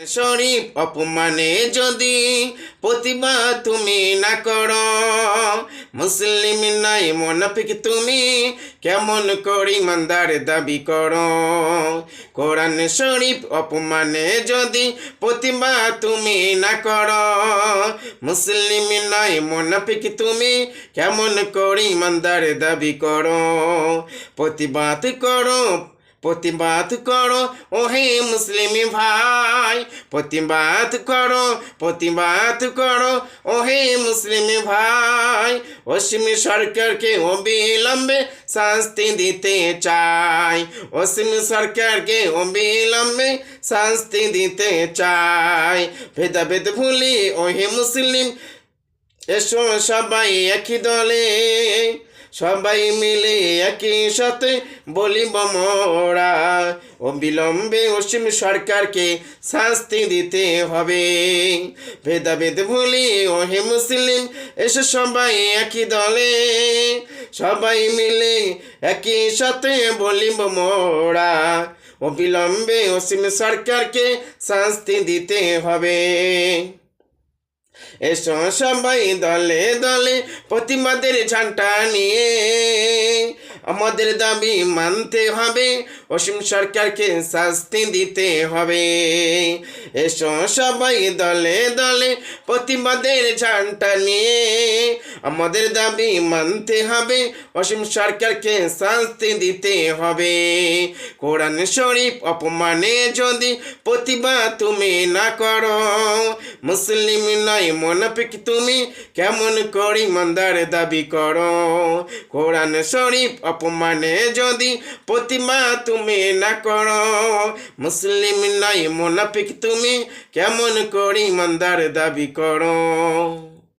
শরীফ অপমানে যদি প্রতিবাদ তুমি না করো, মুসলিম নাই মুনাফিক তুমি কেমন করি ইমানদার দাবি করো। কোরআন শরীফ অপমানে যদি প্রতিবাদ তুমি না করো, মুসলিম নাই মুনাফিক তুমি কেমন করি ইমানদার দাবি করো। প্রতিবাদ করো, প্রতিবাদ করো ওহে মুসলিম ভাই, প্রতিবাদ করো, প্রতিবাদ করো ওহে মুসলিম ভাই। অসীম সরকারকে অবিলম্বে শাস্তি দিতে চাই, অসীম সরকারকে অবিলম্বে শাস্তি দিতে চাই। ভেদাভেদ ভুলি ওহে মুসলিম এসো সবাই একই দলে, সবাই মিলে একই সাথে বলিব মোরা, অবিলম্বে অসীম সরকারকে শাস্তি দিতে হবে। ভেদাভেদ ভুলি ওহে মুসলিম এসে সবাই একই দলে, সবাই মিলে একই সাথে বলিব মোরা, অবিলম্বে অসীম সরকারকে শাস্তি দিতে হবে। এসো সবাই দলে দলে প্রতিবাদের ঝান্ডা নিয়ে, আমাদের দাবি মানতে হবে, অসীম সরকারকে শাস্তি দিতে হবে। এসো সবাই দলে দলে প্রতিবাদের ঝান্ডা নিয়ে, আমাদের দাবি মানতে হবে, অসীম সরকারকে শাস্তি দিতে হবে। কোরআন শরীফ অপমানে যদি প্রতিবাদ তুমি না করো, মুসলিম নয় মুনাফিক তুমি কেমন করি ইমানদার দাবি করো। কোরআন শরীফ অপমানে যদি প্রতিবাদ তুমি না করো, মুসলিম নয় মুনাফিক তুমি কেমন করি ইমানদার দাবি করো।